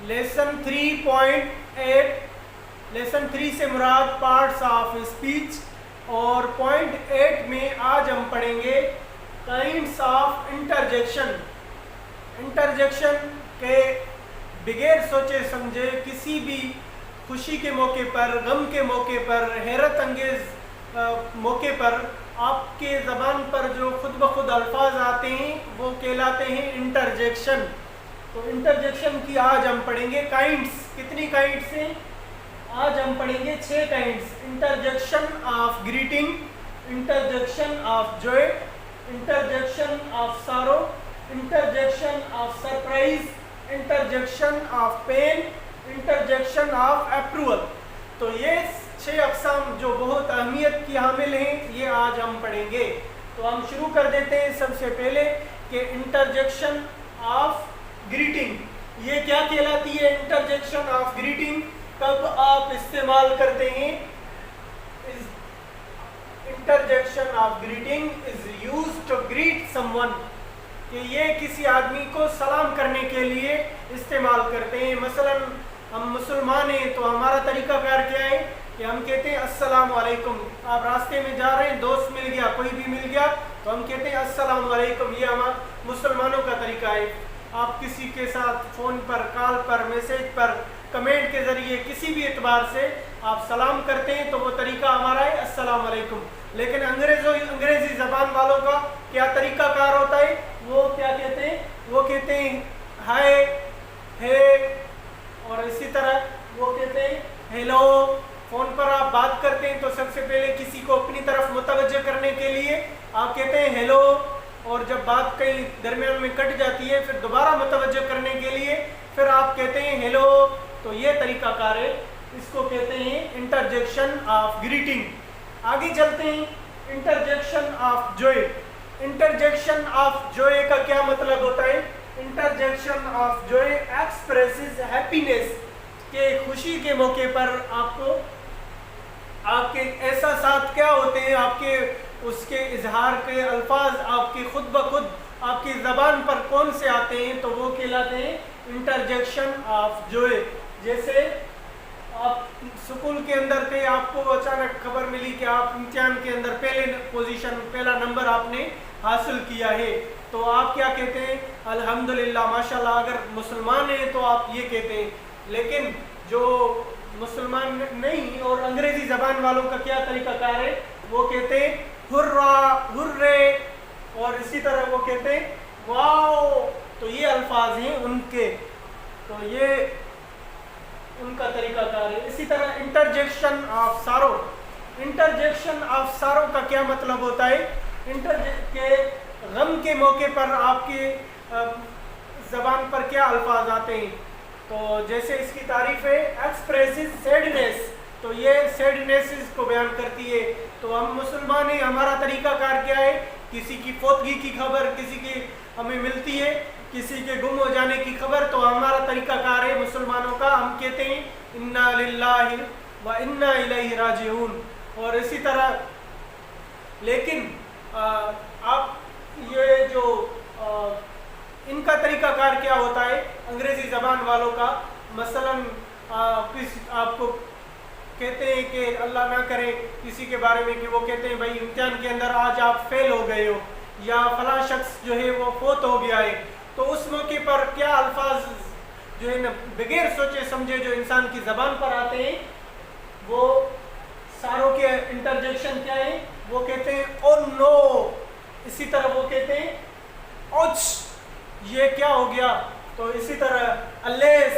Lesson 3.8 lesson 3 سے مراد parts of speech, اور point 8 میں آج ہم پڑھیں گے کائنڈس آف انٹرجیکشن. انٹرجیکشن کے بغیر سوچے سمجھے کسی بھی خوشی کے موقع پر، غم کے موقع پر، حیرت انگیز موقع پر آپ کے زبان پر جو خود بخود الفاظ آتے ہیں وہ کہلاتے ہیں انٹرجیکشن. تو انٹرجیکشن کی آج ہم پڑھیں گے کائنڈس. کتنی کائنڈس ہیں؟ آج ہم پڑھیں گے 6 kinds. Interjection of greeting, interjection of joy, interjection of sorrow, interjection of surprise, interjection of pain, interjection of approval. تو یہ 6 اقسام جو بہت اہمیت کی حامل ہیں یہ آج ہم پڑھیں گے. تو ہم شروع کر دیتے ہیں سب سے پہلے کہ انٹرجیکشن آف گریٹنگ یہ کیا کہلاتی ہے. انٹرجیکشن آف گریٹنگ کب آپ استعمال کرتے ہیں؟ Interjection of greeting is used to greet someone, کہ یہ کسی آدمی کو سلام کرنے کے لیے استعمال کرتے ہیں. مثلا ہم مسلمان ہیں تو ہمارا طریقہ کار کیا ہے کہ ہم کہتے ہیں السلام علیکم. آپ راستے میں جا رہے ہیں، دوست مل گیا، کوئی بھی مل گیا تو ہم کہتے ہیں السلام علیکم. یہ ہمارا مسلمانوں کا طریقہ ہے. آپ کسی کے ساتھ فون پر، کال پر، میسیج پر، کمنٹ کے ذریعے کسی بھی اعتبار سے آپ سلام کرتے ہیں تو وہ طریقہ ہمارا ہے السلام علیکم. لیکن انگریزی زبان والوں کا کیا طریقہ کار ہوتا ہے؟ وہ کیا کہتے ہیں؟ وہ کہتے ہیں ہائے، ہے، اور اسی طرح وہ کہتے ہیں ہیلو. فون پر آپ بات کرتے ہیں تو سب سے پہلے کسی کو اپنی طرف متوجہ کرنے کے لیے آپ کہتے ہیں ہیلو، اور جب بات کہیں درمیان میں کٹ جاتی ہے پھر دوبارہ متوجہ کرنے کے لیے پھر آپ کہتے ہیں ہیلو. تو یہ طریقہ کار ہے، اس کو کہتے ہیں انٹرجیکشن آف گریٹنگ. آگے چلتے ہیں interjection of joy. Interjection of joy کا کیا مطلب ہوتا ہے؟ انٹرجیکشن آف جوائے ایکسپریسز ہیپینس، کہ خوشی کے موقع پر آپ کو آپ کے احساسات کیا ہوتے ہیں، آپ کے اس کے اظہار کے الفاظ آپ کے خود بخود آپ کی زبان پر کون سے آتے ہیں تو وہ کہلاتے ہیں انٹرجیکشن آف جوائے. جیسے آپ اسکول کے اندر تھے، آپ کو اچانک خبر ملی کہ آپ امتحان کے اندر پہلا نمبر آپ نے حاصل کیا ہے تو آپ کیا کہتے ہیں؟ الحمدللہ، ماشاءاللہ. اگر مسلمان ہیں تو آپ یہ کہتے ہیں. لیکن جو مسلمان نہیں اور انگریزی زبان والوں کا کیا طریقہ کار ہے؟ وہ کہتے ہیں ہرا، ہرے، اور اسی طرح وہ کہتے ہیں واو. تو یہ الفاظ ہیں ان کے، تو یہ ان کا طریقہ کار ہے. اسی طرح انٹرجیکشن آف سارو. انٹرجیکشن آف سارو کا کیا مطلب ہوتا ہے؟ کے غم کے موقع پر آپ کی زبان پر کیا الفاظ آتے ہیں؟ تو جیسے اس کی تعریف ہے ایکسپریسز سیڈنیس، تو یہ سیڈنیس کو بیان کرتی ہے. تو ہم مسلمان ہیں، ہمارا طریقہ کار کیا ہے؟ کسی کی فوتگی کی خبر کسی کی ہمیں ملتی ہے، کسی کے گم ہو جانے کی خبر، تو ہمارا طریقہ کار ہے مسلمانوں کا، ہم کہتے ہیں انا للہ و انا الیہ راجعون. اور اسی طرح لیکن آپ یہ جو ان کا طریقہ کار کیا ہوتا ہے انگریزی زبان والوں کا؟ مثلا آپ کو کہتے ہیں کہ اللہ نہ کرے کسی کے بارے میں کہ وہ کہتے ہیں بھائی امتحان کے اندر آج آپ فیل ہو گئے ہو، یا فلاں شخص جو ہے وہ فوت ہو گیا ہے، تو اس موقع پر کیا الفاظ جو ہے نا بغیر سوچے سمجھے جو انسان کی زبان پر آتے ہیں وہ ساروں کے انٹرجیکشن کیا ہے؟ وہ کہتے ہیں او نو. اسی طرح وہ کہتے ہیں اوچ، یہ کیا ہو گیا. تو اسی طرح الیس،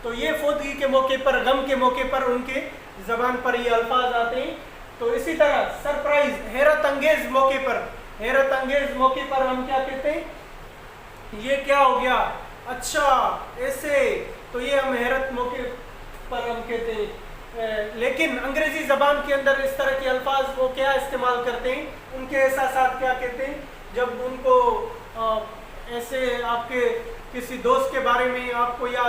تو یہ فوتگی کے موقع پر، غم کے موقع پر ان کے زبان پر یہ الفاظ آتے ہیں. تو اسی طرح سرپرائز، حیرت انگیز موقع پر، حیرت انگیز موقع پر ہم کیا کہتے ہیں؟ یہ کیا ہو گیا، اچھا ایسے. تو یہ ہم حیرت موقع پر ہم کہتے ہیں. لیکن انگریزی زبان کے اندر اس طرح کے الفاظ وہ کیا استعمال کرتے ہیں؟ ان کے احساسات کیا کہتے ہیں؟ جب ان کو ایسے آپ کے کسی دوست کے بارے میں آپ کو یا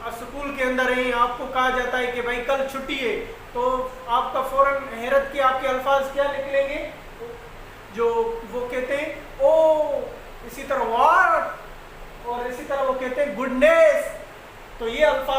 اسکول کے اندر ہیں آپ کو کہا جاتا ہے کہ بھائی کل چھٹی ہے، تو آپ کا فوراً حیرت کے آپ کے الفاظ کیا نکلیں گے؟ جو وہ کہتے ہیں او. اسی طرح واٹ، اور اسی طرح وہ کہتے ہیں گڈنیس. تو یہ الفاظ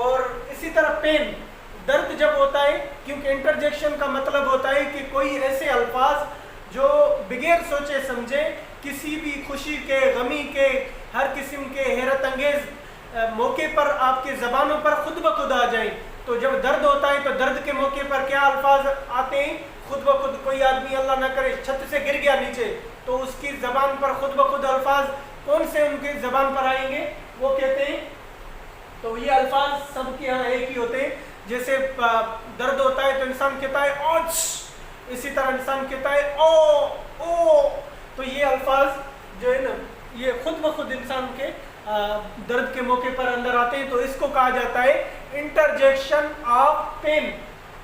اور اسی طرح پین، درد جب ہوتا ہے، کیونکہ انٹرجیکشن کا مطلب ہوتا ہے کہ کوئی ایسے الفاظ جو بغیر سوچے سمجھے کسی بھی خوشی کے، غمی کے، ہر قسم کے حیرت انگیز موقع پر آپ کی زبانوں پر خود بخود آ جائیں۔ تو جب درد ہوتا ہے تو درد کے موقع پر کیا الفاظ آتے ہیں؟ خود بخود کوئی آدمی اللہ نہ کرے چھت سے گر گیا نیچے تو اس کی زبان پر خود بخود الفاظ کون سے ان کی زبان پر آئیں گے؟ وہ کہتے ہیں، تو یہ الفاظ سب کے یہاں ایک ہی ہوتے ہیں۔ جیسے درد ہوتا ہے تو انسان کہتا ہے اوچ، اسی طرح انسان کہتا ہے او۔ تو یہ الفاظ جو ہے نا یہ خود بخود انسان کے درد کے موقع پر اندر آتے ہیں، تو اس کو کہا جاتا ہے انٹرجیکشن آف پین۔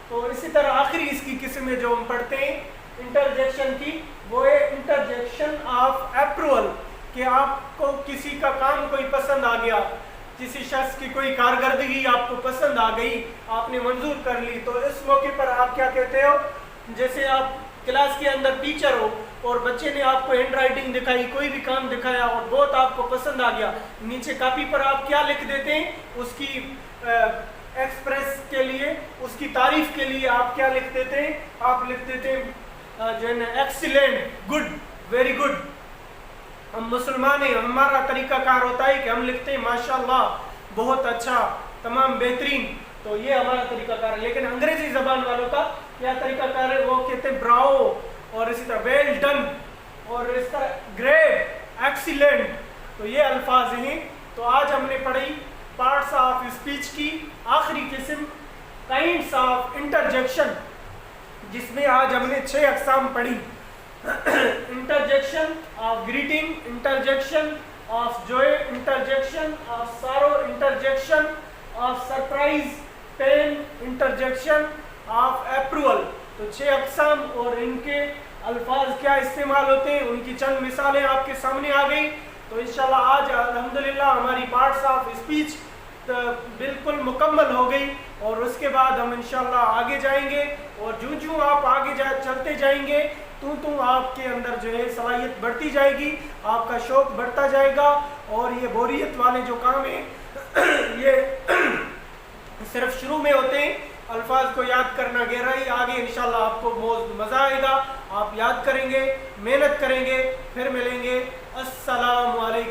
تو اسی طرح آخری اس کی قسم ہے جو ہم پڑھتے ہیں انٹرجیکشن کی، وہ ہے انٹرجیکشن آف اپروول، کہ آپ کو کسی کا کام کوئی پسند آ گیا، کسی شخص کی کوئی کارکردگی آپ کو پسند آ گئی، آپ نے منظور کر لی، تو اس موقع پر آپ کیا کہتے ہو؟ جیسے آپ کلاس کے اندر ٹیچر ہو اور بچے نے آپ کو ہینڈ رائٹنگ دکھائی، کوئی بھی کام دکھایا اور بہت آپ کو پسند آ گیا، نیچے کاپی پر آپ کیا لکھ دیتے ہیں؟ اس کی ایکسپریس کے لیے، اس کی تعریف کے لیے آپ کیا لکھ دیتے ہیں؟ آپ لکھ دیتے ہیں جو ہے نا ایکسیلنٹ، گڈ، ویری گڈ۔ ہم مسلمان ہیں، ہمارا طریقہ کار ہوتا ہے کہ ہم لکھتے ہیں ماشاءاللہ، بہت اچھا، تمام بہترین، تو یہ ہمارا طریقہ کار ہے۔ لیکن انگریزی زبان والوں کا کیا طریقہ کار ہے؟ وہ کہتے ہیں براو، اور اسی طرح ویل ڈن، اور اس طرح گریٹ، ایکسیلنٹ۔ تو یہ الفاظ ہیں۔ تو آج ہم نے پڑھی پارٹس آف اسپیچ کی آخری قسم، کائنڈس آف انٹرجیکشن، جس میں آج ہم نے 6 اقسام پڑھی۔ Interjection of greeting, interjection of joy, interjection of sorrow, interjection of surprise, pain, interjection of approval. تو 6 اقسام اور ان کے الفاظ کیا استعمال ہوتے ہیں، ان کی چند مثالیں آپ کے سامنے آ گئی۔ تو انشاءاللہ آج الحمدللہ ہماری پارٹس آف اسپیچ بالکل مکمل ہو گئی، اور اس کے بعد ہم انشاءاللہ آگے جائیں گے، اور جو آپ آگے چلتے جائیں گے تو آپ کے اندر جو ہے صلاحیت بڑھتی جائے گی، آپ کا شوق بڑھتا جائے گا، اور یہ بوریت والے جو کام ہیں یہ صرف شروع میں ہوتے ہیں۔ الفاظ کو یاد کرنا گہرائی، آگے انشاءاللہ آپ کو مزہ آئے گا، آپ یاد کریں گے، محنت کریں گے، پھر ملیں گے۔ السلام علیکم۔